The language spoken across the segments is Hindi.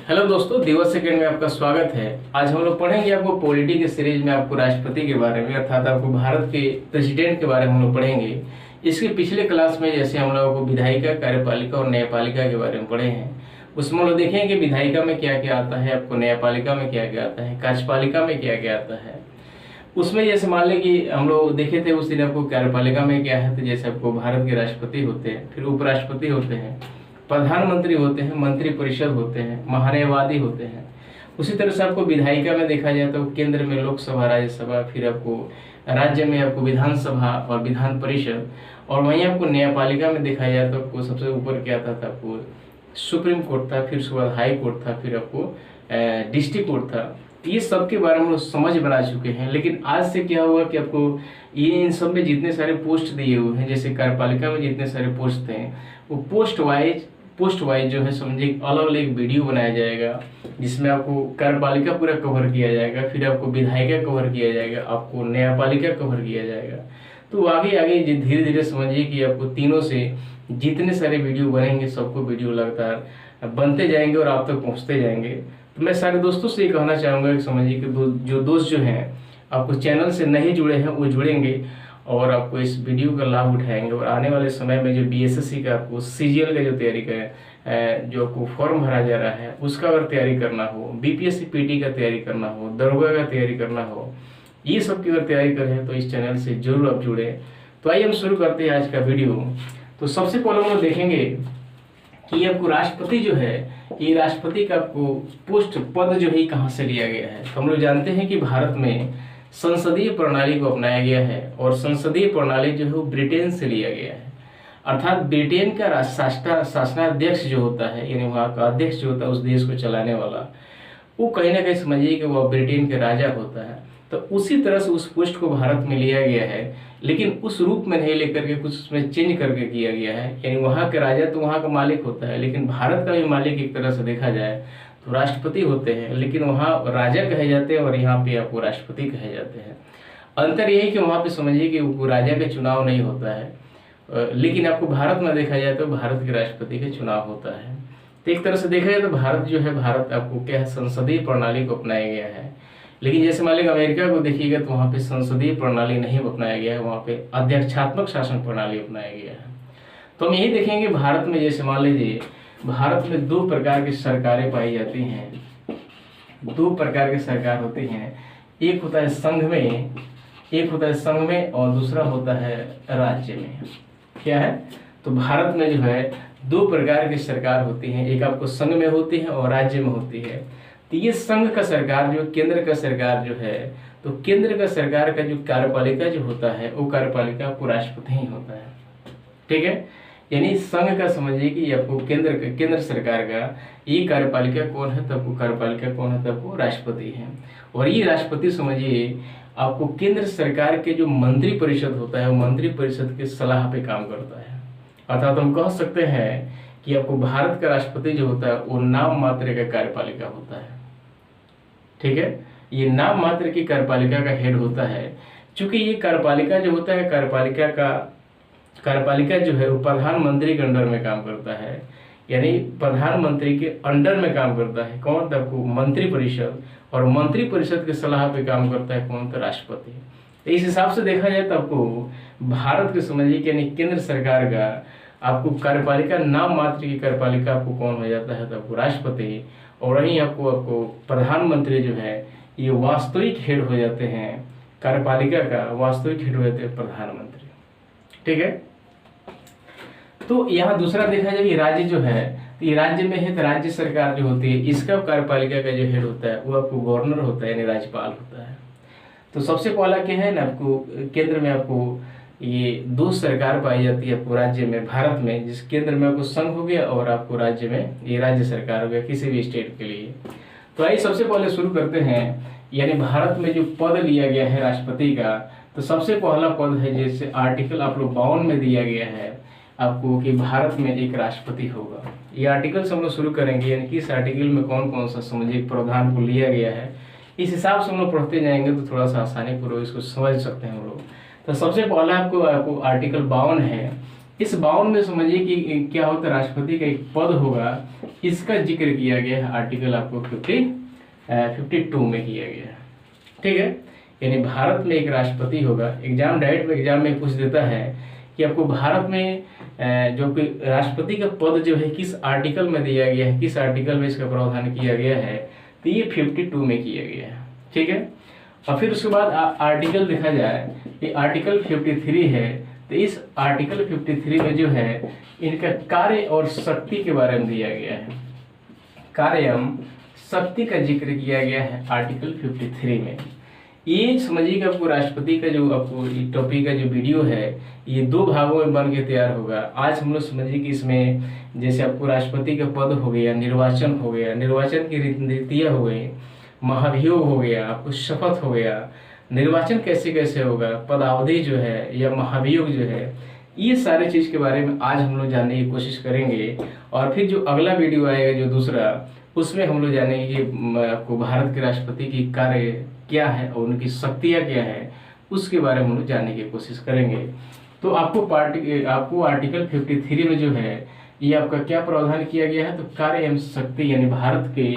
हेलो दोस्तों, दिवस सेकंड में आपका स्वागत है। आज हम लोग पढ़ेंगे आपको पॉलिटी के सीरीज में आपको राष्ट्रपति के बारे में अर्थात आपको भारत के प्रेसिडेंट के बारे में हम लोग पढ़ेंगे। इसके पिछले क्लास में जैसे हम लोगों को विधायिका, कार्यपालिका और न्यायपालिका के बारे में पढ़े हैं, उसमें हम लोग देखेंगे कि विधायिका में क्या क्या आता है, आपको न्यायपालिका में क्या क्या आता है, कार्यपालिका में क्या क्या आता है। उसमें जैसे मान लें कि हम लोग देखे थे उस दिन आपको कार्यपालिका में क्या है, तो जैसे आपको भारत के राष्ट्रपति होते हैं, फिर उपराष्ट्रपति होते हैं, प्रधानमंत्री होते हैं, मंत्री परिषद होते हैं, महान्यायवादी होते हैं। उसी तरह से आपको विधायिका में देखा जाए तो केंद्र में लोकसभा, राज्यसभा, फिर आपको राज्य में आपको विधानसभा और विधान परिषद, और वहीं आपको न्यायपालिका में देखा जाए तो आपको सबसे ऊपर क्या था, आपको सुप्रीम कोर्ट था, फिर उसके बाद हाई कोर्ट था, फिर आपको डिस्ट्रिक्ट कोर्ट था। ये सब के बारे में लोग समझ बना चुके हैं। लेकिन आज से क्या हुआ कि आपको ये इन सब में जितने सारे पोस्ट दिए हुए हैं, जैसे कार्यपालिका में जितने सारे पोस्ट थे, वो पोस्ट वाइज जो है समझिए अलग अलग एक वीडियो बनाया जाएगा, जिसमें आपको कार्यपालिका पूरा कवर किया जाएगा, फिर आपको विधायिका कवर किया जाएगा, आपको न्यायपालिका कवर किया जाएगा। तो आगे आगे धीरे धीरे समझिए कि आपको तीनों से जितने सारे वीडियो बनेंगे, सबको वीडियो लगातार बनते जाएंगे और आप तक पहुँचते जाएंगे। तो मैं सारे दोस्तों से ये कहना चाहूँगा कि समझिए कि जो दोस्त जो हैं आपको चैनल से नहीं जुड़े हैं वो जुड़ेंगे और आपको इस वीडियो का लाभ उठाएंगे। और आने वाले समय में जो बीएसएससी का आपको सीजीएल का जो तैयारी का जो आपको फॉर्म भरा जा रहा है उसका अगर तैयारी करना हो, बीपीएससी पीटी का तैयारी करना हो, दरोगा का तैयारी करना हो, ये सब की अगर तैयारी करें तो इस चैनल से जरूर आप जुड़े। तो आइए हम शुरू करते हैं आज का वीडियो। तो सबसे पहले हम लोग देखेंगे कि आपको राष्ट्रपति जो है, ये राष्ट्रपति का आपको पोस्ट पद जो है कहाँ से लिया गया है। तो हम लोग जानते हैं कि भारत में संसदीय प्रणाली को अपनाया गया है और संसदीय प्रणाली जो है वो ब्रिटेन से लिया गया है। अर्थात ब्रिटेन का शासनाध्यक्ष जो होता है, यानी वहाँ का अध्यक्ष जो होता है उस देश को चलाने वाला, वो कहीं ना कहीं समझिए कि वो ब्रिटेन के राजा होता है। तो उसी तरह से उस पोस्ट को भारत में लिया गया है, लेकिन उस रूप में नहीं लेकर के कुछ उसमें चेंज करके किया गया है। यानी वहाँ के राजा तो वहाँ का मालिक होता है, लेकिन भारत का भी मालिक एक तरह से देखा जाए तो राष्ट्रपति होते हैं, लेकिन वहाँ राजा कहे जाते हैं और यहाँ पे आपको राष्ट्रपति कहे जाते हैं। अंतर यही कि वहाँ पे समझिए कि राजा का चुनाव नहीं होता है, लेकिन आपको भारत में देखा जाए तो भारत के राष्ट्रपति का चुनाव होता है। तो एक तरह से देखा जाए तो भारत जो है, भारत आपको क्या है, संसदीय प्रणाली को अपनाया गया है। लेकिन जैसे मान लीजिए अमेरिका को देखिएगा तो वहाँ पे संसदीय प्रणाली नहीं अपनाया गया है, वहाँ पे अध्यक्षात्मक शासन प्रणाली अपनाया गया है। तो हम यही देखेंगे भारत में, जैसे मान लीजिए भारत में दो प्रकार की सरकारें पाई जाती हैं, दो प्रकार की सरकार होती हैं। एक होता है संघ में, और दूसरा होता है राज्य में। क्या है, तो भारत में जो है दो प्रकार की सरकार होती हैं, एक आपको संघ में होती है और राज्य में होती है। तो ये संघ का सरकार जो, केंद्र का सरकार जो है, तो केंद्र का सरकार का जो कार्यपालिका जो होता है वो कार्यपालिका को राष्ट्रपति ही होता है। ठीक है, यानी संघ का समझिए कि आपको केंद्र सरकार का ये कार्यपालिका कौन है, तो आपको कार्यपालिका कौन है, तो आपको राष्ट्रपति है। और ये राष्ट्रपति समझिए आपको केंद्र सरकार के जो मंत्री परिषद होता है, वो मंत्री परिषद के सलाह पे काम करता है। अर्थात हम कह सकते हैं कि आपको भारत का राष्ट्रपति जो होता है वो नाम मात्र का कार्यपालिका होता है। ठीक है, ये नाम मात्र की कार्यपालिका का हेड होता है। चूंकि ये कार्यपालिका जो होता है, कार्यपालिका जो है वो प्रधानमंत्री के अंडर में काम करता है, यानी प्रधानमंत्री के अंडर में काम करता है। कौन, तब को मंत्री परिषद, और मंत्री परिषद के सलाह पे काम करता है कौन, तो राष्ट्रपति। तो इस हिसाब से देखा जाए तो आपको भारत के समझिए यानी केंद्र सरकार का आपको कार्यपालिका, नाम मात्र की कार्यपालिका आपको कौन हो जाता है, तो आपको राष्ट्रपति। और वहीं आपको प्रधानमंत्री जो है ये वास्तविक हेड हो जाते हैं, कार्यपालिका का वास्तविक हेड हो जाते हैं प्रधानमंत्री। ठीक है, तो यहाँ दूसरा देखा जाए राज्य जो है, तो ये राज्य में है तो राज्य सरकार जो होती है इसका कार्यपालिका का जो हेड होता है वो आपको गवर्नर होता है, यानी राज्यपाल होता है। तो सबसे पहला क्या है ना, आपको केंद्र में आपको ये दो सरकार पाई जाती है आपको राज्य में, भारत में, जिस केंद्र में आपको संघ हो गया और आपको राज्य में ये राज्य सरकार हो गया किसी भी स्टेट के लिए। तो आइए सबसे पहले शुरू करते हैं, यानी भारत में जो पद लिया गया है राष्ट्रपति का, तो सबसे पहला पद है जैसे आर्टिकल आप लोग 52 में दिया गया है आपको कि भारत में एक राष्ट्रपति होगा। ये आर्टिकल से हम लोग शुरू करेंगे, यानी कि इस आर्टिकल में कौन कौन सा समझिए प्रावधान को लिया गया है, इस हिसाब से हम लोग पढ़ते जाएंगे तो थोड़ा सा आसानी पूर्वक इसको समझ सकते हैं हम लोग। तो सबसे पहला आपको आर्टिकल 52 है इस 52 में समझिए कि क्या होता है, राष्ट्रपति का एक पद होगा, इसका जिक्र किया गया है आर्टिकल आपको 52 में किया गया है। ठीक है, यानी भारत में एक राष्ट्रपति होगा। एग्जाम डायरेक्ट एग्जाम में पूछ देता है कि आपको भारत में जो कोई राष्ट्रपति का पद जो है किस आर्टिकल में दिया गया है, किस आर्टिकल में इसका प्रावधान किया गया है, तो ये 52 में किया गया है। ठीक है, और फिर उसके बाद आर्टिकल देखा जाए कि आर्टिकल 53 है, तो इस आर्टिकल 53 में जो है इनका कार्य और शक्ति के बारे में दिया गया है, कार्य एवं शक्ति का जिक्र किया गया है आर्टिकल 53 में। ये समझिए कि आपको राष्ट्रपति का जो आपको टॉपिक का जो वीडियो है ये 2 भागों में बन के तैयार होगा। आज हम लोग समझिए कि इसमें जैसे आपको राष्ट्रपति का पद हो गया, निर्वाचन हो गया, निर्वाचन की रीतियाँ हो गई, महाभियोग हो गया, आपको शपथ हो गया, निर्वाचन कैसे कैसे होगा, पदावधि जो है या महाभियोग जो है, ये सारे चीज़ के बारे में आज हम लोग जानने की कोशिश करेंगे। और फिर जो अगला वीडियो आएगा जो दूसरा, उसमें हम लोग जानेंगे कि आपको भारत के राष्ट्रपति की कार्य क्या है और उनकी शक्तियाँ क्या है, उसके बारे में हम लोग जानने की कोशिश करेंगे। तो आपको आर्टिकल 53 में जो है ये आपका क्या प्रावधान किया गया है, तो कार्य एवं शक्ति, यानी भारत के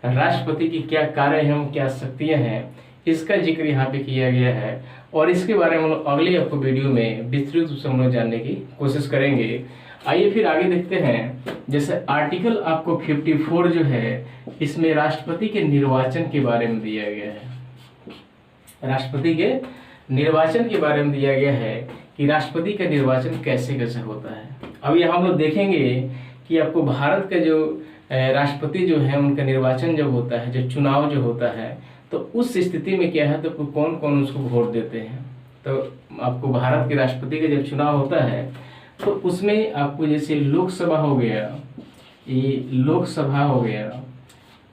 राष्ट्रपति की क्या कार्य एवं क्या शक्तियाँ हैं, इसका जिक्र यहाँ पे किया गया है। और इसके बारे में हम लोग अगली आपको वीडियो में विस्तृत रूप से हम लोग जानने की कोशिश करेंगे। आइए फिर आगे देखते हैं। जैसे आर्टिकल आपको 54 जो है, इसमें राष्ट्रपति के निर्वाचन के बारे में दिया गया है, राष्ट्रपति के निर्वाचन के बारे में दिया गया है कि राष्ट्रपति का निर्वाचन कैसे कैसे होता है। अब यहाँ हम लोग देखेंगे कि आपको भारत का जो राष्ट्रपति जो है उनका निर्वाचन जब होता है, जब चुनाव जो होता है, तो उस स्थिति में क्या है, तो कौन कौन उसको वोट देते हैं। तो आपको भारत के राष्ट्रपति का जब चुनाव होता है तो उसमें आपको जैसे लोकसभा हो गया, ये लोकसभा हो गया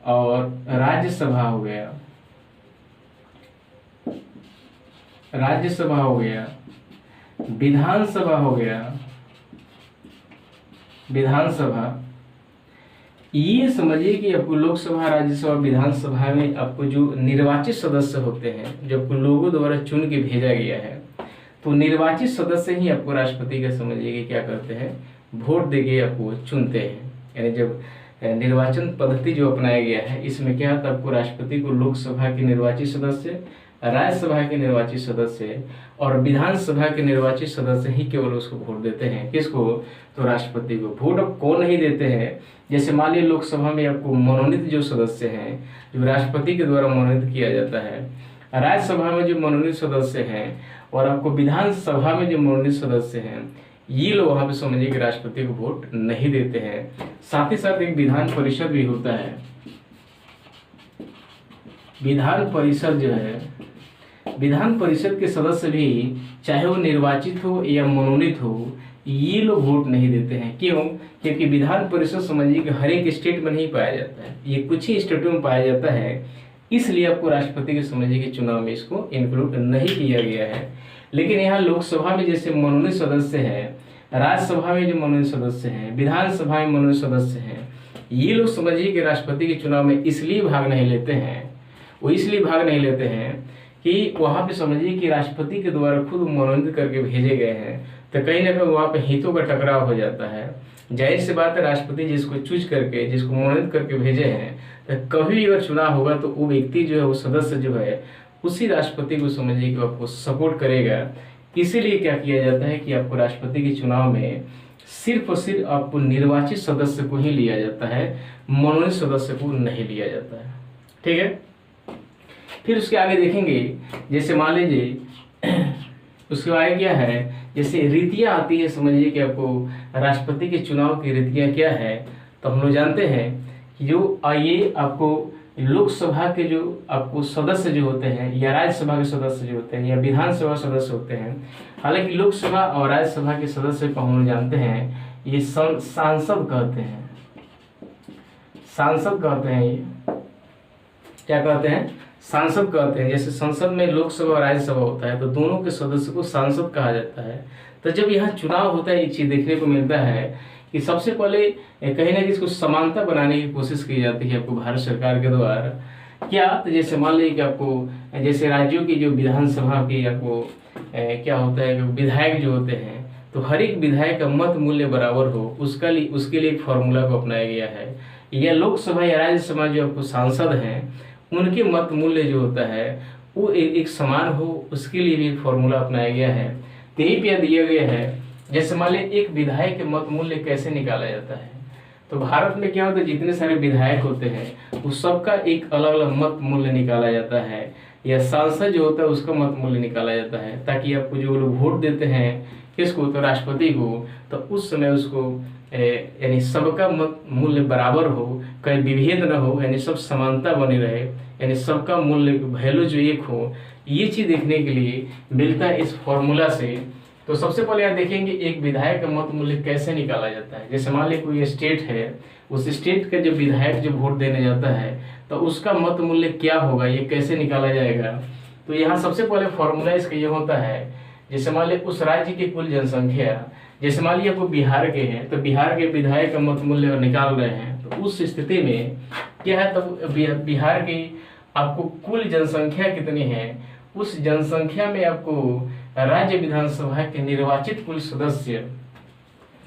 और राज्यसभा हो गया, राज्यसभा हो गया, विधानसभा हो गया, विधानसभा, ये समझिए कि आपको लोकसभा, राज्यसभा, विधानसभा में आपको जो निर्वाचित सदस्य होते हैं, जो आपको लोगों द्वारा चुन के भेजा गया है, तो निर्वाचित सदस्य ही आपको राष्ट्रपति का समझिए कि क्या करते हैं, वोट देके आपको चुनते हैं। यानी जब निर्वाचन पद्धति जो अपनाया गया है, इसमें क्या होता है, आपको राष्ट्रपति को लोकसभा के निर्वाचित सदस्य, राज्यसभा के निर्वाचित सदस्य और विधानसभा के निर्वाचित सदस्य ही केवल उसको वोट देते हैं। किसको, तो राष्ट्रपति को। वोट अब कौन नहीं देते हैं, जैसे मान लीजिए लोकसभा में आपको मनोनीत जो सदस्य हैं, जो राष्ट्रपति के द्वारा मनोनीत किया जाता है, राज्यसभा में जो मनोनीत सदस्य हैं और आपको विधानसभा में जो मनोनीत सदस्य हैं, ये लोग वहाँ पे समझिए कि राष्ट्रपति को वोट नहीं देते हैं। साथ ही साथ एक विधान परिषद भी होता है। विधान परिषद जो है, विधान परिषद के सदस्य भी चाहे वो निर्वाचित हो या मनोनीत हो, ये लोग वोट नहीं देते हैं। क्यों, क्योंकि विधान परिषद समझिए कि हर एक स्टेट में नहीं पाया जाता है, ये कुछ ही स्टेटों में पाया जाता है, इसलिए आपको राष्ट्रपति के समझिए कि चुनाव में इसको इंक्लूड नहीं किया गया है। लेकिन यहाँ लोकसभा में जैसे मनोनीत सदस्य हैं, राज्यसभा में जो मनोनीत सदस्य हैं, विधानसभा में मनोनीत सदस्य हैं, ये लोग समझिए कि राष्ट्रपति के चुनाव में इसलिए भाग नहीं लेते हैं, वो इसलिए भाग नहीं लेते हैं कि वहाँ पे समझिए कि राष्ट्रपति के द्वारा खुद मनोनीत करके भेजे गए हैं, तो कहीं ना कहीं वहाँ पे हितों का टकराव हो जाता है। जाहिर सी बात है, राष्ट्रपति जिसको चूज करके, जिसको मनोनीत करके भेजे हैं, तो कभी भी अगर चुनाव होगा तो वो व्यक्ति जो है, वो सदस्य जो है, उसी राष्ट्रपति को समझिए कि आपको सपोर्ट करेगा। इसीलिए क्या किया जाता है कि आपको राष्ट्रपति के चुनाव में सिर्फ और सिर्फ आपको निर्वाचित सदस्य को ही लिया जाता है, मनोनीत सदस्य को नहीं लिया जाता है। ठीक है, फिर उसके आगे देखेंगे, जैसे मान लीजिए उसके आगे क्या है, जैसे रीतियाँ आती है, समझिए कि आपको राष्ट्रपति के चुनाव की रीतियाँ क्या है। तो हम लोग जानते हैं कि जो ये आपको लोकसभा के जो आपको सदस्य जो होते हैं, या राज्यसभा के सदस्य जो होते हैं, या विधानसभा सदस्य होते हैं, हालांकि लोकसभा और राज्यसभा के सदस्य को हम लोग जानते हैं ये सांसद कहते हैं, सांसद कहते हैं, ये क्या कहते हैं, सांसद कहते हैं। जैसे संसद में लोकसभा और राज्यसभा होता है, तो दोनों के सदस्य को सांसद कहा जाता है। तो जब यहाँ चुनाव होता है, एक चीज देखने को मिलता है कि सबसे पहले कहीं ना कहीं इसको समानता बनाने की कोशिश की जाती है आपको भारत सरकार के द्वारा। क्या, तो जैसे मान लीजिए कि आपको जैसे राज्यों की जो विधानसभा की आपको क्या होता है, जो विधायक जो होते हैं, तो हर एक विधायक का मत मूल्य बराबर हो उसके लिए एक फॉर्मूला को अपनाया गया है। या लोकसभा या राज्यसभा जो आपको सांसद हैं उनके मत मूल्य जो होता है वो एक समान हो, उसके लिए भी एक फॉर्मूला अपनाया गया है। तो यही पे दिया गया है, जैसे मान लीजिए एक विधायक के मत मूल्य कैसे निकाला जाता है। तो भारत में क्या होता है, जितने सारे विधायक होते हैं उस सबका एक अलग अलग मत मूल्य निकाला जाता है, या सांसद जो होता है उसका मत मूल्य निकाला जाता है, ताकि आपको जो लोग वोट देते हैं किसको, तो राष्ट्रपति को, तो उस समय उसको यानी सबका मत मूल्य बराबर हो, कहीं विभेद न हो, यानी सब समानता बनी रहे, यानी सबका मूल्य वैल्यू जो एक हो, ये चीज देखने के लिए मिलता है इस फॉर्मूला से। तो सबसे पहले आप देखेंगे एक विधायक का मत मूल्य कैसे निकाला जाता है। जैसे मान लीजिए कोई स्टेट है, उस स्टेट का जो विधायक जो वोट देने जाता है तो उसका मत मूल्य क्या होगा, ये कैसे निकाला जाएगा। तो यहाँ सबसे पहले फॉर्मूला इसका ये होता है, जैसे मान लीजिए उस राज्य की कुल जनसंख्या, जैसे मान लीजिए आपको बिहार के हैं तो बिहार के विधायक का मत मूल्य निकाल रहे हैं, तो उस स्थिति में क्या है, तब बिहार की आपको कुल जनसंख्या कितनी है, उस जनसंख्या में आपको राज्य विधानसभा के निर्वाचित कुल सदस्य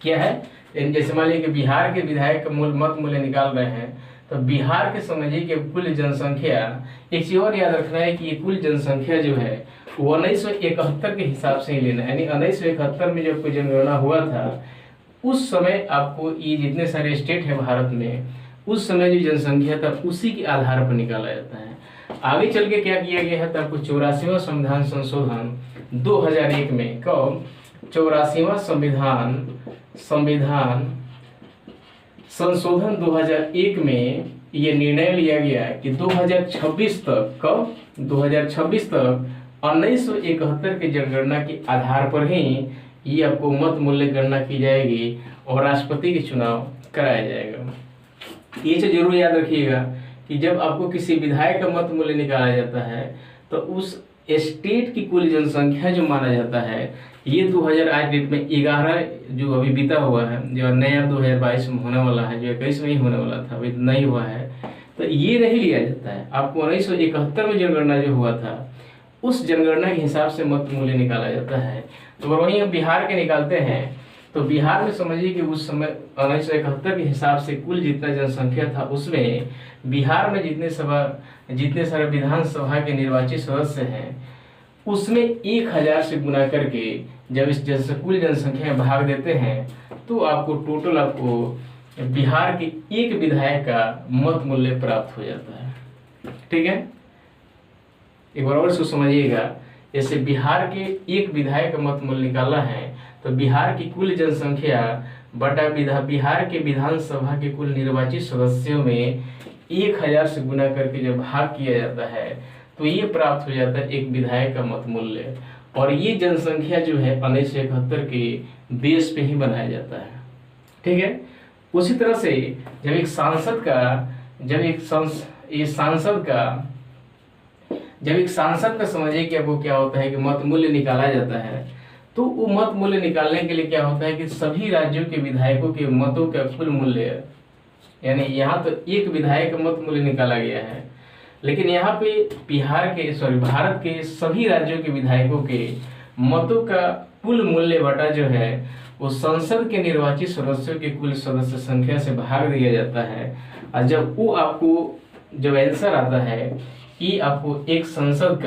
क्या है। जैसे मान लीजिए कि बिहार के विधायक का मत मूल्य निकाल रहे हैं, तो बिहार के समझिए कि कुल जनसंख्या, एक चीज और याद रखना है कि ये कुल जनसंख्या जो है वो 1971 के हिसाब से ही लेना है, यानी 1971 में जब कोई जनगणना हुआ था उस समय आपको ये जितने सारे स्टेट है भारत में, उस समय जो जनसंख्या था उसी के आधार पर निकाला जाता है। आगे चल के क्या किया गया है, तो आपको 84वां संविधान संशोधन 2001 में, कब, 84वां संविधान संशोधन 2001 में ये निर्णय लिया गया कि 2026 तक, कब, 2026 तक 1971 की जनगणना के आधार पर ही ये आपको मत मूल्य गणना की जाएगी और राष्ट्रपति के चुनाव कराया जाएगा। ये चीज जरूर याद रखिएगा कि जब आपको किसी विधायक का मत मूल्य निकाला जाता है तो उस स्टेट की कुल जनसंख्या जो माना जाता है, ये 2000 आज डेट में 11 जो अभी बीता हुआ है, जो नया 2022 में होने वाला है, जो 21 में ही होने वाला था, अभी नहीं हुआ है, तो ये नहीं लिया जाता है। आपको 1971 में जनगणना जो हुआ था उस जनगणना के हिसाब से मत मूल्य निकाला जाता है। तो अगर वहीं हम बिहार के निकालते हैं तो बिहार में समझिए कि उस समय 1971 के हिसाब से कुल जितना जनसंख्या था उसमें बिहार में जितने सारे विधानसभा के निर्वाचित सदस्य हैं उसमें 1000 से गुना करके जब इस कुल जनसंख्या में भाग देते हैं तो आपको टोटल आपको बिहार के एक विधायक का मत मूल्य प्राप्त हो जाता है। ठीक है, एक बार और समझिएगा, जैसे बिहार के एक विधायक का मत मूल्य निकाला है तो बिहार की कुल जनसंख्या बटा बिहार के विधानसभा के कुल निर्वाचित सदस्यों में 1000 से गुना करके जब भाग किया जाता है तो ये प्राप्त हो जाता है एक विधायक का मत मूल्य। और ये जनसंख्या जो है 1971 के बेस पे ही बनाया जाता है। ठीक है, उसी तरह से जब एक सांसद का समझिए कि आपको क्या होता है कि मत मूल्य निकाला जाता है, तो वो मत मूल्य निकालने के लिए क्या होता है कि सभी राज्यों के विधायकों के मतों का कुल मूल्य, यानी यहाँ तो एक विधायक का मत मूल्य निकाला गया है, लेकिन यहाँ पे भारत के सभी राज्यों के विधायकों के मतों का कुल मूल्य बटा जो है वो संसद के निर्वाचित सदस्यों के कुल सदस्य संख्या से भाग दिया जाता है। और जब वो आपको जब आंसर आता है कि आपको एक सांसद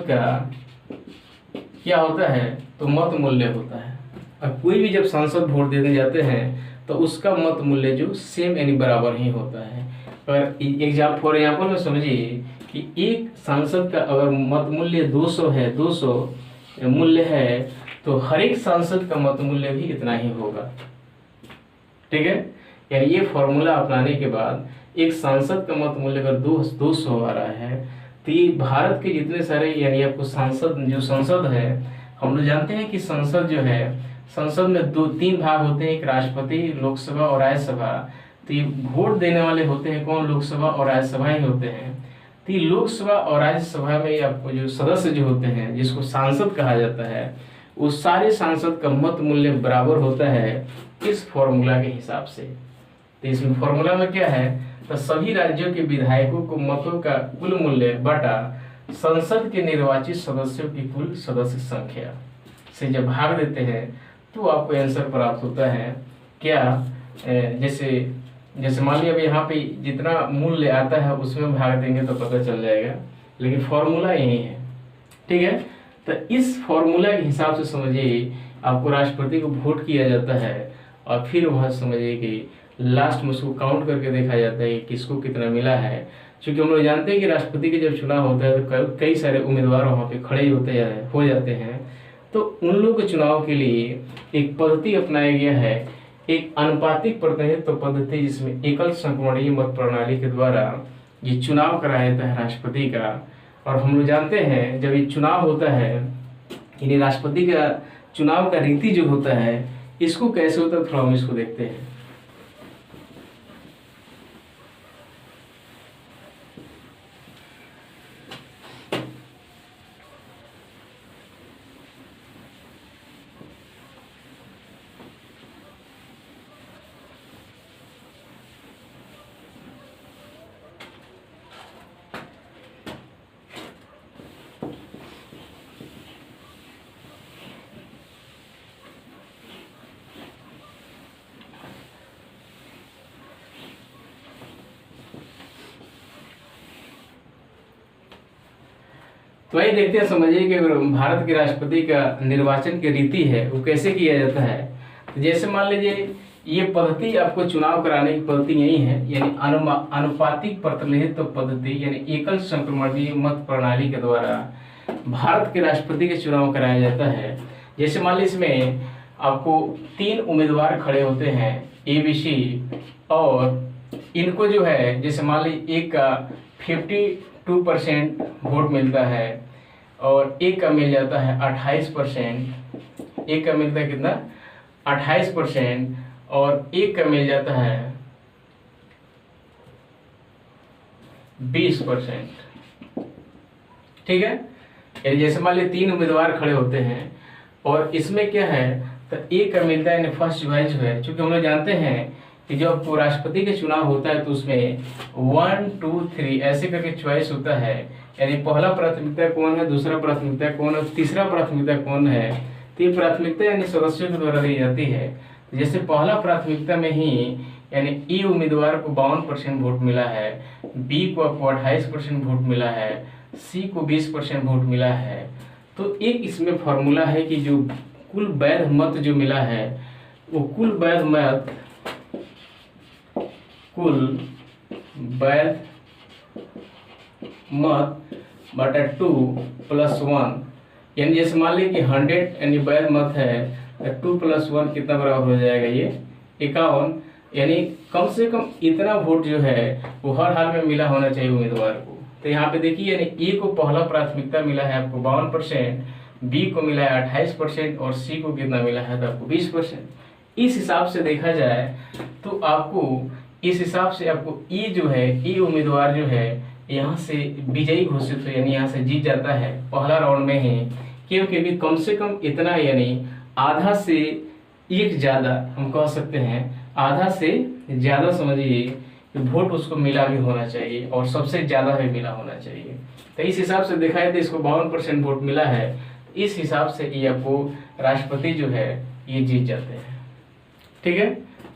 का क्या होता है, तो मत मूल्य होता है। और कोई भी जब सांसद वोट देने जाते हैं तो उसका मत मूल्य जो सेम यानी बराबर ही होता है। पर फॉर एग्जाम्पल में समझिए कि एक सांसद का अगर मत मूल्य 200 है, 200 मूल्य है, तो हर एक सांसद का मत मूल्य भी इतना ही होगा। ठीक है, यानी ये फॉर्मूला अपनाने के बाद एक सांसद का मत मूल्य अगर 200 आ रहा है तो ये भारत के जितने सारे यानी आपको संसद है, हम लोग जानते हैं कि संसद जो है, संसद में 3 भाग होते हैं, एक राष्ट्रपति, लोकसभा और राज्यसभा। तो ये वोट देने वाले होते हैं कौन, लोकसभा और राज्यसभा ही होते हैं। तो ये लोकसभा और राज्यसभा में आपको जो सदस्य जो होते हैं जिसको सांसद कहा जाता है, उस सारे सांसद का मत मूल्य बराबर होता है इस फॉर्मूला के हिसाब से। तो इस फॉर्मूला में क्या है, तो सभी राज्यों के विधायकों को मतों का कुल मूल्य बटा संसद के निर्वाचित सदस्यों की कुल सदस्य संख्या से जब भाग देते हैं तो आपको आंसर प्राप्त होता है क्या। जैसे जैसे मान लिया अब यहाँ पे जितना मूल्य आता है उसमें भाग देंगे तो पता चल जाएगा, लेकिन फॉर्मूला यही है। ठीक है, तो इस फॉर्मूला के हिसाब से समझिए आपको राष्ट्रपति को वोट किया जाता है और फिर वहाँ समझिए कि लास्ट में उसको काउंट करके देखा जाता है कि किसको कितना मिला है। क्योंकि हम लोग जानते हैं कि राष्ट्रपति के जब चुनाव होता है तो कई सारे उम्मीदवार वहाँ पे खड़े हो जाते हैं, तो उन लोगों के चुनाव के लिए एक पद्धति अपनाया गया है, एक अनुपातिक प्रतिनिधित्व पद्धति, जिसमें एकल संक्रमणीय मत प्रणाली के द्वारा ये चुनाव कराया जाता है राष्ट्रपति का। और हम लोग जानते हैं जब ये चुनाव होता है, यानी राष्ट्रपति का चुनाव का रीति जो होता है इसको कैसे होता है थोड़ा हम इसको देखते हैं। तो वही देखते हैं, समझिए कि अगर भारत के राष्ट्रपति का निर्वाचन की रीति है वो कैसे किया जाता है। तो जैसे मान लीजिए ये पद्धति आपको चुनाव कराने की पद्धति यही है, यानी अनुपातिक प्रतिनिधित्व पद्धति, यानी एकल संक्रमणीय मत प्रणाली के द्वारा भारत के राष्ट्रपति के चुनाव कराया जाता है। जैसे मान लीजिए इसमें आपको 3 उम्मीदवार खड़े होते हैं ABC, और इनको जो है जैसे मान लीजिए एक का 52% वोट मिलता है और एक का मिल जाता है 28%, एक का मिलता है कितना 28%, और एक का मिल जाता है 20%। ठीक है, यानी जैसे मान लीजिए 3 उम्मीदवार खड़े होते हैं और इसमें क्या है तो एक का मिलता है, यानी फर्स्ट चॉइस जो है, क्योंकि हम लोग जानते हैं कि जब राष्ट्रपति के चुनाव होता है तो उसमें 1 2 3 ऐसे करके चॉइस होता है, यानी पहला प्राथमिकता कौन है, दूसरा प्राथमिकता कौन है, तीसरा प्राथमिकता कौन है। तो ये प्राथमिकता यानी सदस्यों के द्वारा दी जाती है। जैसे पहला प्राथमिकता में ही यानी ए उम्मीदवार को 52% वोट मिला है, बी को आपको 28% वोट मिला है, सी को 20% वोट मिला है। तो एक इसमें फॉर्मूला है कि जो कुल वैध मत जो मिला है वो कुल वैध मत बटा 2 + 1, यानी जैसे मान लीजिए कि 100 यानी वैध मत है, 2 + 1 कितना बराबर हो जाएगा, ये 51, यानी कम से कम इतना वोट जो है वो हर हाल में मिला होना चाहिए उम्मीदवार को। तो यहाँ पे देखिए यानी ए को पहला प्राथमिकता मिला है आपको 52%, बी को मिला है 28% और सी को कितना मिला है तो आपको 20%। इस हिसाब से देखा जाए तो आपको इस हिसाब से आपको ई जो है, ई उम्मीदवार जो है यहाँ से विजयी घोषित हो, यानी यहाँ से जीत जाता है पहला राउंड में ही, क्योंकि भी कम से कम इतना यानी आधा से एक ज़्यादा हम कह सकते हैं, आधा से ज़्यादा समझिए वोट उसको मिला भी होना चाहिए और सबसे ज़्यादा भी मिला होना चाहिए। तो इस हिसाब से देखा है तो इसको 52% वोट मिला है, इस हिसाब से ये आपको राष्ट्रपति जो है ये जीत जाते हैं। ठीक है,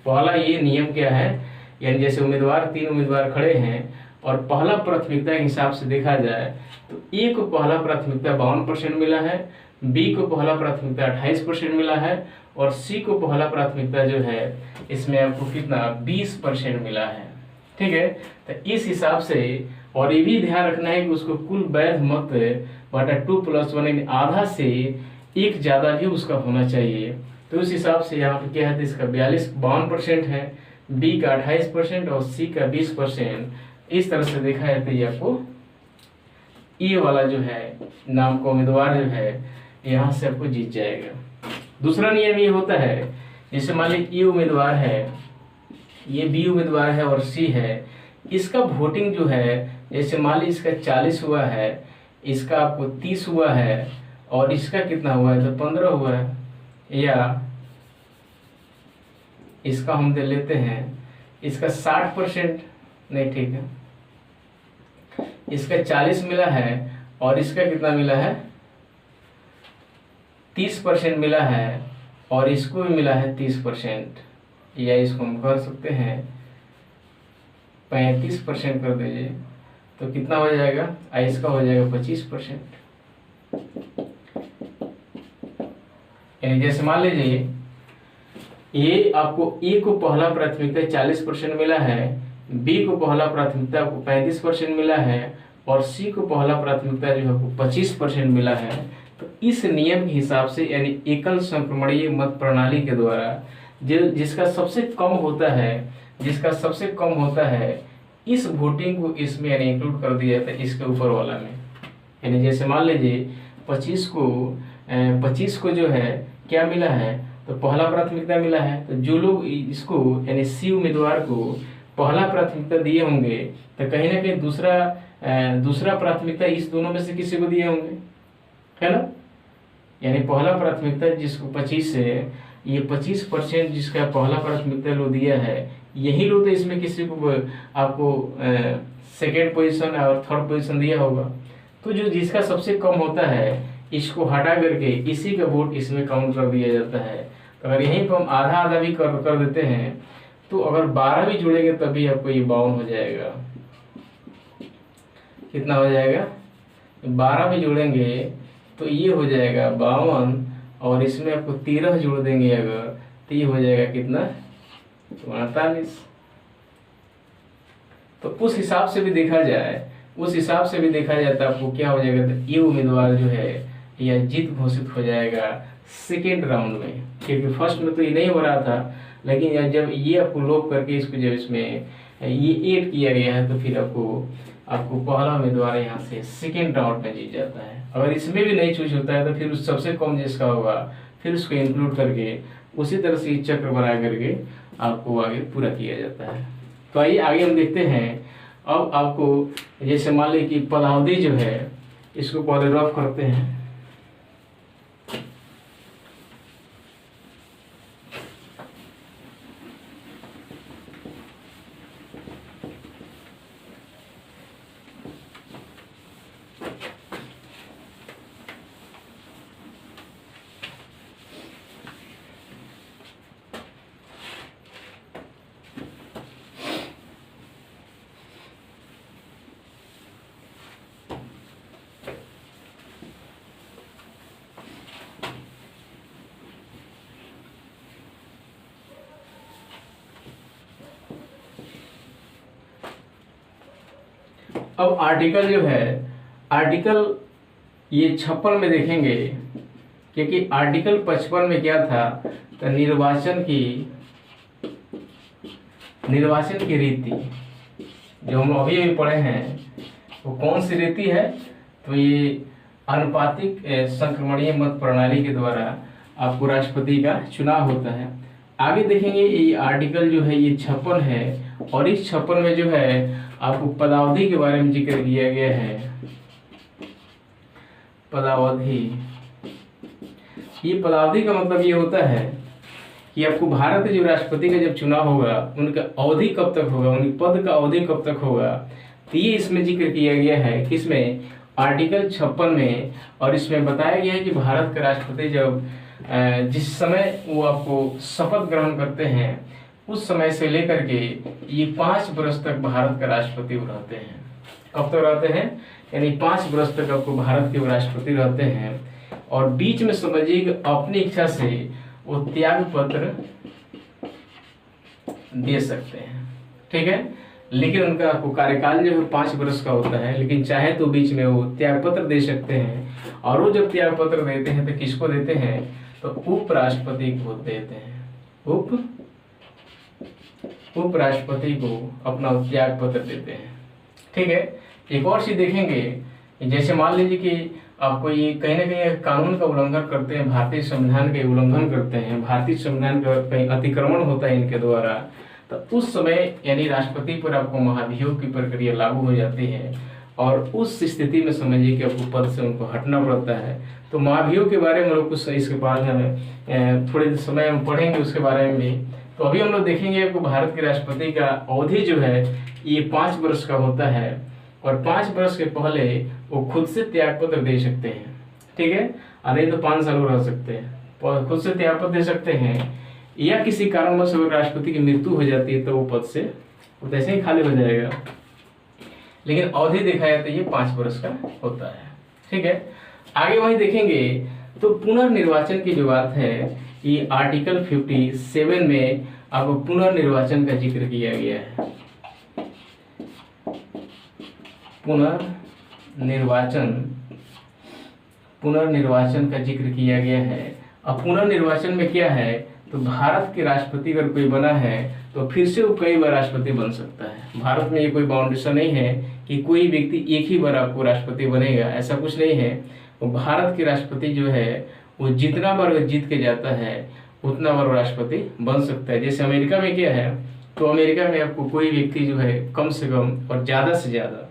पहला ये नियम क्या है, यानी जैसे 3 उम्मीदवार खड़े हैं और पहला प्राथमिकता के हिसाब से देखा जाए तो ए को पहला प्राथमिकता 52% मिला है, बी को पहला प्राथमिकता 28% मिला है और सी को पहला प्राथमिकता जो है इसमें आपको कितना 20% मिला है। ठीक है, तो इस हिसाब से और ये भी ध्यान रखना है कि उसको कुल वैध मत बटा 2 + 1 यानी आधा से एक ज़्यादा भी उसका होना चाहिए। तो उस हिसाब से यहाँ पे क्या है तो इसका 52% है, बी का 28% और सी का 20%। इस तरह से देखा है तो ये आपको ये वाला जो है नाम का उम्मीदवार जो है यहाँ से आपको जीत जाएगा। दूसरा नियम ये होता है, जैसे मान लीजिए ये उम्मीदवार है, ये बी उम्मीदवार है और सी है, इसका वोटिंग जो है जैसे मान लीजिए इसका 40 हुआ है, इसका आपको 30 हुआ है और इसका कितना हुआ है तो 15 हुआ है, या इसका हम दे लेते हैं इसका 60%, नहीं ठीक है, इसका 40 मिला है और इसका कितना मिला है, 30% मिला है, और इसको भी मिला है 30%, या इसको हम कर सकते हैं 35% कर दीजिए, तो कितना हो जाएगा, इसका हो जाएगा 25%। यानी जैसे मान लीजिए ये आपको ए को पहला प्राथमिकता 40% मिला है, बी को पहला प्राथमिकता आपको 35% मिला है, और सी को पहला प्राथमिकता जो है आपको 25% मिला है। तो इस नियम के हिसाब से यानी एकल संक्रमणीय मत प्रणाली के द्वारा जिसका सबसे कम होता है इस वोटिंग को इसमें यानी इंक्लूड कर दिया जाता है इसके ऊपर वाला में। यानी जैसे मान लीजिए 25 को जो है क्या मिला है, तो पहला प्राथमिकता मिला है, तो जो लोग इसको यानी सी उम्मीदवार को पहला प्राथमिकता दिए होंगे तो कहीं ना कहीं दूसरा प्राथमिकता इस दोनों में से किसी को दिए होंगे, है ना। यानी पहला प्राथमिकता जिसको 25 है, ये 25% जिसका पहला प्राथमिकता लो दिया है, यही लो तो इसमें किसी को आपको सेकेंड पोजीशन और थर्ड पोजीशन दिया होगा। तो जो जिसका सबसे कम होता है इसको हटा करके इसी का वोट इसमें काउंट कर दिया जाता है। तो अगर यहीं पर हम आधा आधा भी कर देते हैं, तो अगर 12 भी जोड़ेंगे तभी आपको ये 52 हो जाएगा। कितना हो जाएगा, 12 भी जोड़ेंगे तो ये हो जाएगा 52, और इसमें आपको 13 जोड़ देंगे अगर, तो ये हो जाएगा कितना, 48। तो उस हिसाब से भी देखा जाए तो आपको क्या हो जाएगा, तो ये उम्मीदवार जो है यह जीत घोषित हो जाएगा सेकेंड राउंड में, क्योंकि फर्स्ट में तो ये नहीं हो रहा था, लेकिन जब ये आपको लोप करके इसको जब इसमें ये ऐड किया गया है तो फिर आपको पहला उम्मीदवार यहाँ से सेकेंड राउंड में जीत जाता है। अगर इसमें भी नहीं चूज होता है तो फिर उस सबसे कम जिसका होगा फिर उसको इंक्लूड करके उसी तरह से चक्र बना करके आपको आगे पूरा किया जाता है। तो आइए आगे हम देखते हैं। अब आपको जैसे मान लीजिए कि पदावधि जो है इसको पहले रफ करते हैं। अब आर्टिकल जो है, आर्टिकल ये 56 में देखेंगे, क्योंकि आर्टिकल 55 में क्या था, तो निर्वाचन की रीति जो हम अभी पढ़े हैं वो कौन सी रीति है, तो ये अनुपातिक संक्रमणीय मत प्रणाली के द्वारा आपको राष्ट्रपति का चुनाव होता है। आगे देखेंगे ये आर्टिकल जो है ये 56 है, और इस 56 में जो है आपको पदावधि के बारे में जिक्र किया गया है। पदावधि, ये पदावधि का मतलब ये होता है कि आपको भारत के जो राष्ट्रपति का जब चुनाव होगा उनका अवधि कब तक होगा, उनके पद का अवधि कब तक होगा, तो ये इसमें जिक्र किया गया है। किसमें, आर्टिकल 56 में। और इसमें बताया गया है कि भारत के राष्ट्रपति जब जिस समय वो आपको शपथ ग्रहण करते हैं उस समय से लेकर के ये 5 वर्ष तक भारत का राष्ट्रपति रहते हैं। कब तक रहते हैं, यानी 5 वर्ष तक आपको भारत के राष्ट्रपति रहते हैं। और बीच में समझिए कि अपनी इच्छा से वो त्याग पत्र दे सकते हैं, ठीक है। लेकिन उनका आपको कार्यकाल जो है 5 वर्ष का होता है, लेकिन चाहे तो बीच में वो त्याग पत्र दे सकते हैं। और वो जब त्याग पत्र देते हैं तो किसको देते हैं, तो उपराष्ट्रपति को देते हैं। उपराष्ट्रपति को अपना त्याग पत्र देते हैं, ठीक है। एक और चीज देखेंगे, जैसे मान लीजिए कि आपको ये कहीं ना कहीं कानून का उल्लंघन करते हैं, भारतीय संविधान का उल्लंघन करते हैं, भारतीय संविधान का कहीं अतिक्रमण होता है इनके द्वारा, तो उस समय यानी राष्ट्रपति पर आपको महाभियोग की प्रक्रिया लागू हो जाती है। और उस स्थिति में समझिए कि आपको पद से उनको हटना पड़ता है। तो महाभियोग के बारे में हम लोग कुछ इसके बाद थोड़े समय हम पढ़ेंगे उसके बारे में भी। तो अभी हम लोग देखेंगे आपको भारत के राष्ट्रपति का अवधि जो है ये 5 वर्ष का होता है। और 5 वर्ष के पहले वो खुद से त्याग पत्र दे सकते हैं, ठीक है। और नहीं तो 5 साल वो रह सकते हैं, खुद से त्याग पत्र दे सकते हैं, या किसी कारणवश अगर राष्ट्रपति की मृत्यु हो जाती है तो वो पद से वो ऐसे ही खाली हो जाएगा। लेकिन अवधि देखा जाए तो ये 5 वर्ष का होता है, ठीक है। आगे वही देखेंगे तो पुनर्निर्वाचन की जो बात है, ये आर्टिकल 57 में आपको पुनर्निर्वाचन का जिक्र किया गया है। पुनर्निर्वाचन का जिक्र किया गया है। अब पुनर्निर्वाचन में क्या है, तो भारत के राष्ट्रपति अगर कोई बना है तो फिर से वो कई बार राष्ट्रपति बन सकता है। भारत में ये कोई बाउंडेशन नहीं है कि कोई व्यक्ति एक ही बार आपको राष्ट्रपति बनेगा, ऐसा कुछ नहीं है। वो भारत के राष्ट्रपति जो है वो जितना बार जीत के जाता है उतना बार राष्ट्रपति बन सकता है। जैसे अमेरिका में क्या है, तो अमेरिका में आपको कोई व्यक्ति जो है कम से कम और ज़्यादा से ज़्यादा,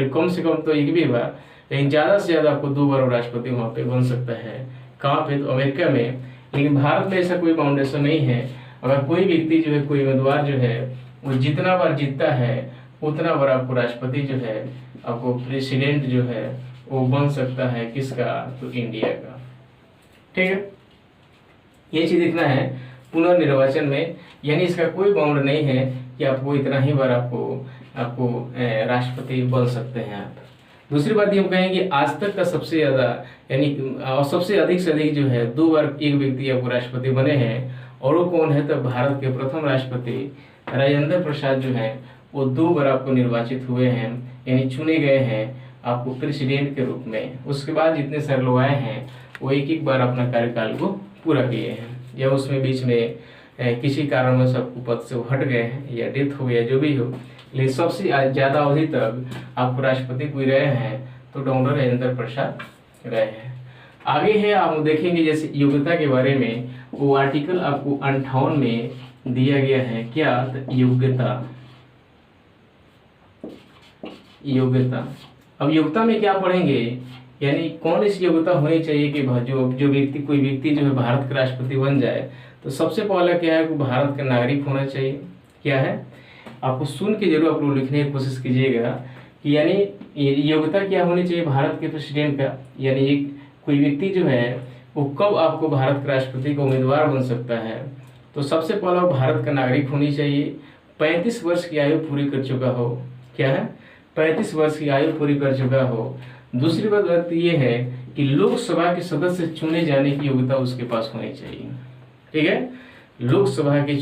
कम से कम तो एक भी बार, लेकिन ज़्यादा से ज़्यादा आपको 2 बार राष्ट्रपति वहाँ पे बन सकता है। कहाँ पे, तो अमेरिका में। लेकिन भारत में ऐसा कोई बाउंडेशन नहीं है। अगर कोई व्यक्ति जो है, कोई उम्मीदवार जो है वो जितना बार जीतता है उतना बार आपको राष्ट्रपति जो है, आपको प्रेसिडेंट जो है वो बन सकता है। किसका, तो इंडिया का, ठीक है। ये चीज देखना है पुनर्निर्वाचन में, यानी इसका कोई बाउंड नहीं है कि आपको इतना ही बार आपको राष्ट्रपति बन सकते हैं आप। दूसरी बात ये हम कहेंगे, आज तक का सबसे ज्यादा यानी सबसे अधिक से अधिक जो है 2 बार एक व्यक्ति आपको राष्ट्रपति बने हैं, और वो कौन है, तो भारत के प्रथम राष्ट्रपति राजेंद्र प्रसाद जो है वो 2 बार आपको निर्वाचित हुए हैं, यानी चुने गए हैं आपको प्रेसिडेंट के रूप में। उसके बाद जितने सारे लोग आए हैं वो एक बार अपना कार्यकाल को पूरा किए हैं, या उसमें बीच में किसी कारणवश आपको पद से वो हट गए हैं या डेथ हो गया, जो भी हो। लेकिन सबसे ज्यादा अवधि तक आपको राष्ट्रपति कोई रहे हैं तो डॉक्टर राजेंद्र प्रसाद रहे हैं। आगे है आप देखेंगे जैसे योग्यता के बारे में, वो आर्टिकल आपको 58 में दिया गया है। क्या, योग्यता। अब योग्यता में क्या पढ़ेंगे, यानी कौन इस योग्यता होनी चाहिए कि कोई व्यक्ति जो है भारत का राष्ट्रपति बन जाए, तो सबसे पहले क्या है कि भारत का नागरिक होना चाहिए। क्या है, आपको सुन के जरूर आप लोग लिखने की कोशिश कीजिएगा कि यानी योग्यता क्या होनी चाहिए भारत के प्रेसिडेंट का, यानी एक कोई व्यक्ति जो है वो कब आपको भारत के राष्ट्रपति का उम्मीदवार बन सकता है। तो सबसे पहला भारत का नागरिक होनी चाहिए, 35 वर्ष की आयु पूरी कर चुका हो। क्या है, 35 वर्ष की आयु पूरी कर चुका हो। दूसरी बात ये है कि लोकसभा के सदस्य चुने जाने की योग्यता उसके पास होनी चाहिए, ठीक है। लोकसभा के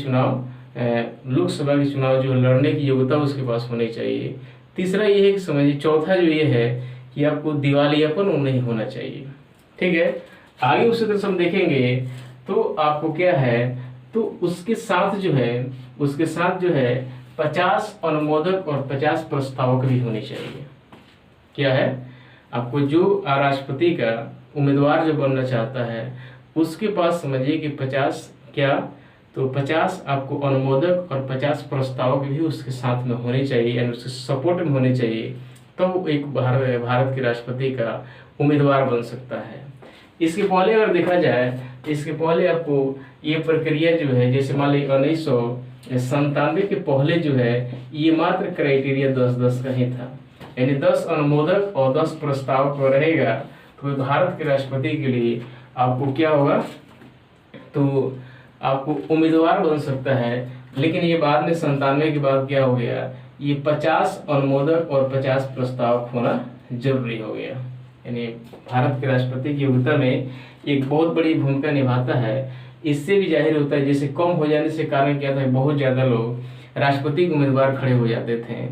चुनाव जो लड़ने की योग्यता उसके पास होनी चाहिए। तीसरा ये है कि समझिए, चौथा जो ये है कि आपको दिवालियापन नहीं होना चाहिए, ठीक है। आगे उसी तरह से हम देखेंगे तो आपको क्या है, तो उसके साथ जो है 50 अनुमोदक और 50 प्रस्तावक भी होने चाहिए। क्या है, आपको जो राष्ट्रपति का उम्मीदवार जो बनना चाहता है उसके पास समझिए कि 50 आपको अनुमोदक और 50 प्रस्तावक भी उसके साथ में होने चाहिए, यानी उसके सपोर्ट में होने चाहिए, तो एक भारत के राष्ट्रपति का उम्मीदवार बन सकता है। इसके पहले अगर देखा जाए, इसके पहले आपको ये प्रक्रिया जो है, जैसे मान लीजिए 1997 के पहले जो है ये मात्र क्राइटेरिया 10-10 का ही था, यानी 10 अनुमोदक और 10 प्रस्तावक रहेगा तो भारत के राष्ट्रपति के लिए आपको क्या होगा, तो आपको उम्मीदवार बन सकता है। लेकिन ये बाद में 97 के बाद क्या हो गया, ये 50 अनुमोदक और 50 प्रस्तावक होना जरूरी हो गया, यानी भारत के राष्ट्रपति की योग्यता में एक बहुत बड़ी भूमिका निभाता है। इससे भी जाहिर होता है, जैसे कम हो जाने से कारण क्या था, बहुत ज्यादा लोग राष्ट्रपति के उम्मीदवार खड़े हो जाते थे,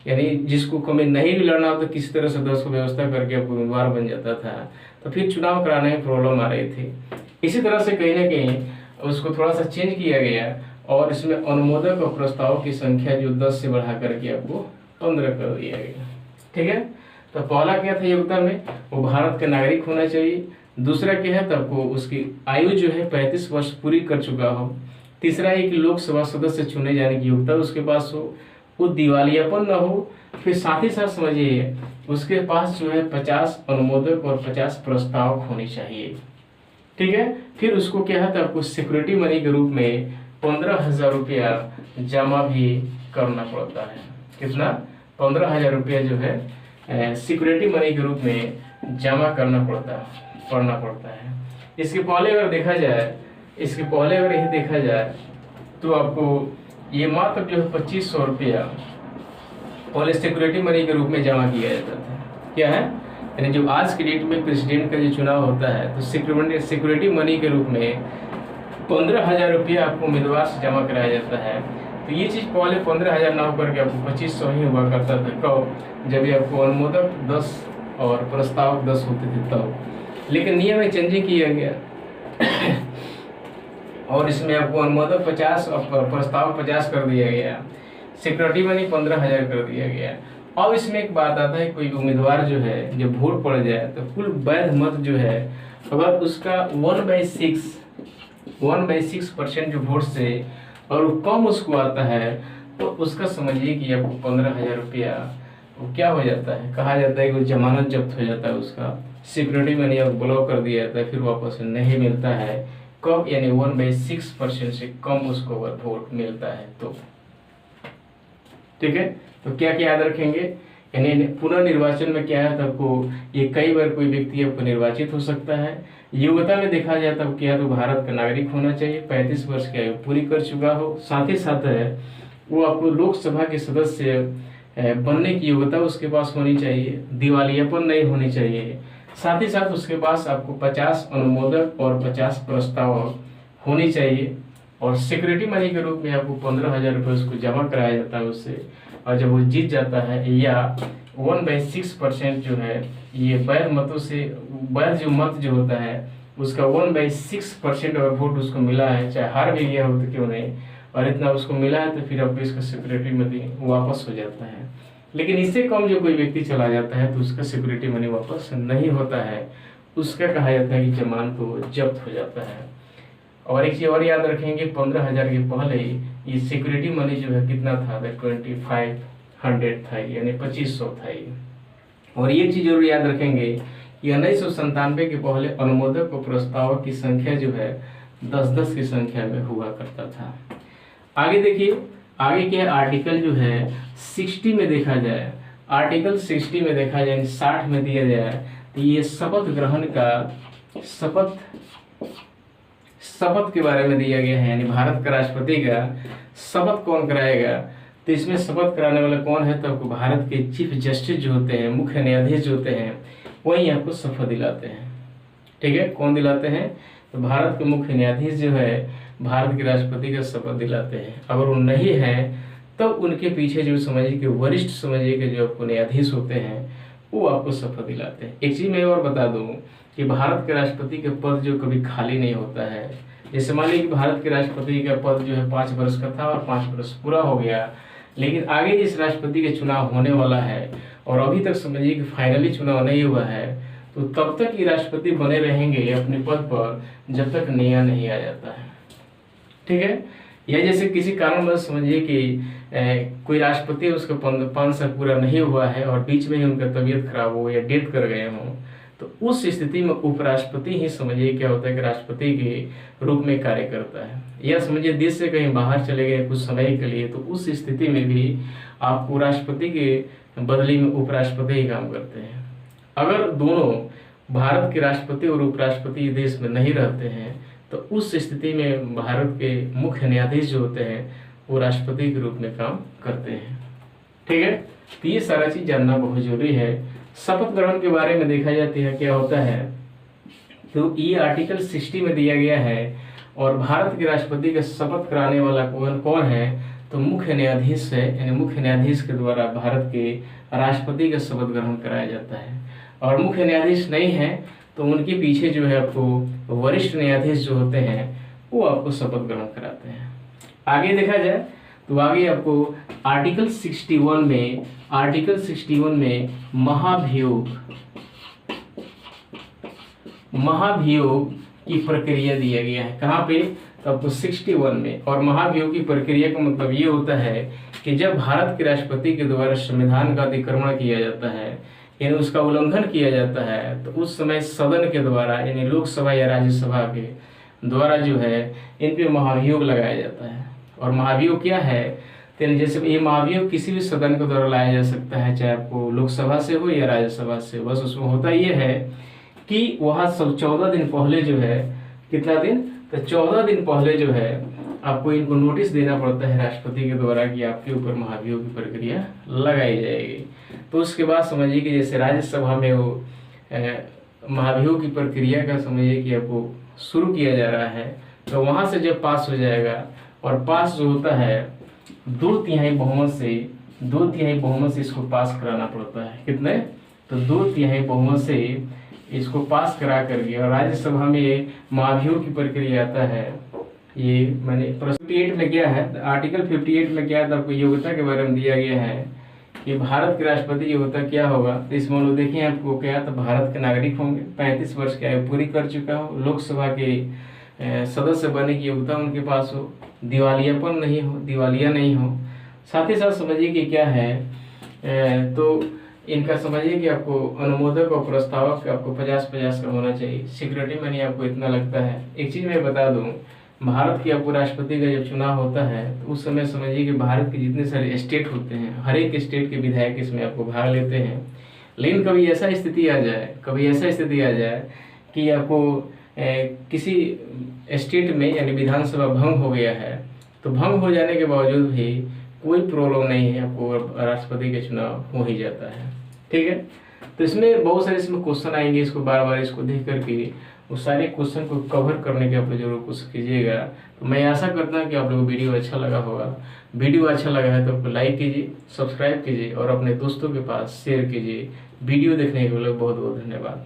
यानी जिसको कभी नहीं भी लड़ना हो तो किसी तरह से 10 को व्यवस्था करके आपको उम्मीदवार बन जाता था, तो फिर चुनाव कराने में प्रॉब्लम आ रही थी। इसी तरह से कहीं ना कहीं उसको थोड़ा सा चेंज किया गया और इसमें अनुमोदक और प्रस्तावों की संख्या जो 10 से बढ़ा करके आपको 15 कर दिया गया, ठीक है। तो पहला क्या था योग्यता में, वो भारत का नागरिक होना चाहिए। दूसरा क्या है, तो आपको उसकी आयु जो है 35 वर्ष पूरी कर चुका हो। तीसरा है कि लोकसभा सदस्य चुने जाने की योग्यता उसके पास हो, वो दिवालियापन न हो। फिर साथ ही साथ समझिए उसके पास जो है 50 अनुमोदक और 50 प्रस्तावक होनी चाहिए, ठीक है। फिर उसको क्या है, तो आपको सिक्योरिटी मनी के रूप में 15,000 रुपया जमा भी करना पड़ता है। कितना, 15,000 रुपया जो है सिक्योरिटी मनी के रूप में जमा पड़ना पड़ता है। इसके पहले अगर यही देखा जाए तो आपको ये मात्र जो है 2500 रुपया पहले सिक्योरिटी मनी के रूप में जमा किया जाता था। क्या है, यानी जो आज के डेट में प्रेसिडेंट का जो चुनाव होता है तो सिक्योरिटी मनी के रूप में 15,000 रुपया आपको उम्मीदवार से जमा कराया जाता है। तो ये चीज़ पहले 15,000 ना होकर के आपको 2500 ही हुआ करता था। कब? जब ये आपको अनुमोदक 10 और प्रस्तावक 10 होते थे तब। लेकिन नियम में चेंजिंग किया गया और इसमें आपको अनुमोदक 50 और प्रस्तावक 50 कर दिया गया, सिक्योरिटी मनी 15,000 कर दिया गया। अब इसमें एक बात आता है, कोई उम्मीदवार जो है जब वोट पड़ जाए तो कुल वैध मत जो है अगर उसका 1/6% जो वोट से और कम उसको आता है तो उसका समझिए कि आपको 15,000 रुपया वो क्या हो जाता है, कहा जाता है कि जमानत जब्त हो जाता है, उसका सिक्योरिटी मनी अब ब्लॉक कर दिया जाता है, फिर वापस नहीं मिलता है। कब? यानी 1/6% से कम उसको अगर वोट मिलता है तो। ठीक है, तो क्या क्या याद रखेंगे, यानी पुनर्निर्वाचन में क्या है, तो आपको ये कई बार कोई व्यक्ति आपको निर्वाचित हो सकता है। योग्यता में देखा जाए तब क्या, तो भारत का नागरिक होना चाहिए, 35 वर्ष की आयु पूरी कर चुका हो, साथ ही साथ है वो आपको लोकसभा के सदस्य बनने की योग्यता उसके पास होनी चाहिए, दिवालियापन नहीं होनी चाहिए, साथ ही साथ उसके पास आपको 50 अनुमोदक और 50 प्रस्तावक होनी चाहिए, और सिक्योरिटी मनी के रूप में आपको 15,000 रुपये उसको जमा कराया जाता है उससे, और जब वो जीत जाता है या 1/6% जो है ये वैध मतों से वैध जो मत जो होता है उसका 1/6% अगर वोट उसको मिला है, चाहे हार भी गया हो तो क्यों नहीं, और इतना उसको मिला है तो फिर आपको इसका सिक्योरिटी मनी वापस हो जाता है। लेकिन इससे कम जो कोई व्यक्ति चला जाता है तो उसका सिक्योरिटी मनी वापस नहीं होता है, उसका कहा जाता है कि जमानत को जब्त हो जाता है। और एक चीज और याद रखेंगे, 15,000 के पहले ये सिक्योरिटी मनी जो है कितना था, 2500 था, यानी 2500 था ये। और ये चीज जरूर याद रखेंगे कि 1997 के पहले अनुमोदक और प्रस्तावक की संख्या जो है 10-10 की संख्या में हुआ करता था। आगे देखिए, आगे क्या आर्टिकल जो है 60 में देखा जाए, आर्टिकल 60 में देखा जाए 60 में दिया जाए तो ये शपथ ग्रहण का शपथ के बारे में दिया गया है, यानी भारत का राष्ट्रपति का शपथ कौन कराएगा। तो इसमें शपथ कराने वाला कौन है, तो आपको भारत के चीफ जस्टिस जो होते हैं, मुख्य न्यायाधीश जो होते हैं, वही आपको शपथ दिलाते हैं। ठीक है, कौन दिलाते हैं, तो भारत के मुख्य न्यायाधीश जो है भारत के राष्ट्रपति का शपथ दिलाते हैं। अगर वो नहीं है तो उनके पीछे जो समझिए कि वरिष्ठ समझिए कि जो आपको न्यायाधीश होते हैं वो आपको शपथ दिलाते हैं। एक चीज मैं और बता दूं कि भारत के राष्ट्रपति का पद जो कभी खाली नहीं होता है। जैसे मान लीजिए कि भारत के राष्ट्रपति का पद जो है 5 वर्ष का था और 5 वर्ष पूरा हो गया, लेकिन आगे जिस राष्ट्रपति का चुनाव होने वाला है और अभी तक समझिए कि फाइनली चुनाव नहीं हुआ है, तो तब तक ये राष्ट्रपति बने रहेंगे अपने पद पर जब तक नया नहीं आ जाता है। ठीक है, या जैसे किसी कारणवश समझिए कि कोई राष्ट्रपति उसका 5 साल पूरा नहीं हुआ है और बीच में ही उनका तबीयत खराब हो या डेथ कर गए हों, तो उस स्थिति में उपराष्ट्रपति ही समझिए क्या होता है कि राष्ट्रपति के रूप में कार्य करता है। या समझिए देश से कहीं बाहर चले गए कुछ समय के लिए, तो उस स्थिति में भी आपको राष्ट्रपति के बदले में उपराष्ट्रपति ही काम करते हैं। अगर दोनों भारत के राष्ट्रपति और उपराष्ट्रपति देश में नहीं रहते हैं तो उस स्थिति में भारत के मुख्य न्यायाधीश जो होते हैं वो राष्ट्रपति के रूप में काम करते हैं। ठीक है, तो ये सारा चीज जानना बहुत जरूरी है। शपथ ग्रहण के बारे में देखा जाती है क्या होता है, तो ये आर्टिकल 60 में दिया गया है, और भारत के राष्ट्रपति का शपथ कराने वाला कौन है, तो मुख्य न्यायाधीश है, यानी मुख्य न्यायाधीश के द्वारा भारत के राष्ट्रपति का शपथ ग्रहण कराया जाता है। और मुख्य न्यायाधीश नहीं है तो उनके पीछे जो है आपको वरिष्ठ न्यायाधीश जो होते हैं वो आपको शपथ ग्रहण कराते हैं। आगे देखा जाए तो आगे आपको आर्टिकल 61 में महाभियोग की प्रक्रिया दिया गया है। कहाँ पे, तो आपको 61 में। और महाभियोग की प्रक्रिया का मतलब ये होता है कि जब भारत के राष्ट्रपति के द्वारा संविधान का अतिक्रमण किया जाता है, यानी उसका उल्लंघन किया जाता है, तो उस समय सदन के द्वारा यानी लोकसभा या राज्यसभा के द्वारा जो है इन पे महाभियोग लगाया जाता है। और महाभियोग क्या है, तो जैसे ये महाभियोग किसी भी सदन के द्वारा लाया जा सकता है, चाहे आपको लोकसभा से हो या राज्यसभा से। बस उसमें होता ये है कि वहाँ सब 14 दिन पहले जो है, कितना दिन, तो 14 दिन पहले जो है आपको इनको नोटिस देना पड़ता है राष्ट्रपति के द्वारा कि आपके ऊपर महाभियोग की प्रक्रिया लगाई जाएगी। तो उसके बाद समझिए कि जैसे राज्यसभा में वो महाभियोग की प्रक्रिया का समझिए कि आपको शुरू किया जा रहा है, तो वहाँ से जब पास हो जाएगा, और पास जो होता है 2/3 बहुमत से इसको पास कराना पड़ता है। कितने, तो 2/3 बहुमत से इसको पास करा करके, और राज्यसभा में महाभियोग की प्रक्रिया आता है। ये मैंने 58 में क्या है, आर्टिकल 58 में क्या है, तो आपको योग्यता के बारे में दिया गया है कि भारत के राष्ट्रपति योग्यता क्या होगा। तो इसमें लोग देखिए आपको क्या, तो भारत के नागरिक होंगे, 35 वर्ष की आयु पूरी कर चुका हो, लोकसभा के सदस्य बनने की योग्यता उनके पास हो, दिवालियापन नहीं हो, दिवालिया नहीं हो। साथ ही साथ समझिए कि क्या है, तो इनका समझिए कि आपको अनुमोदक और प्रस्तावक आपको 50-50 का होना चाहिए। सिक्योरिटी मनी आपको इतना लगता है। एक चीज़ मैं बता दूं, भारत की आपको राष्ट्रपति का जब चुनाव होता है तो उस समय समझिए कि भारत के जितने सारे स्टेट होते हैं, हर एक स्टेट के विधायक इसमें आपको भाग लेते हैं। लेकिन कभी ऐसा स्थिति आ जाए कि आपको किसी स्टेट में यानी विधानसभा भंग हो गया है, तो भंग हो जाने के बावजूद भी कोई प्रॉब्लम नहीं है, आपको राष्ट्रपति का चुनाव हो ही जाता है। ठीक है, तो इसमें बहुत सारे इसमें क्वेश्चन आएंगे, इसको बार बार इसको देख करके उस सारे क्वेश्चन को कवर करने की आप लोग जरूर कोशिश कीजिएगा। तो मैं आशा करता हूँ कि आप लोगों को वीडियो अच्छा लगा होगा। वीडियो अच्छा लगा है तो आपको लाइक कीजिए, सब्सक्राइब कीजिए और अपने दोस्तों के पास शेयर कीजिए। वीडियो देखने के लिए बहुत बहुत धन्यवाद।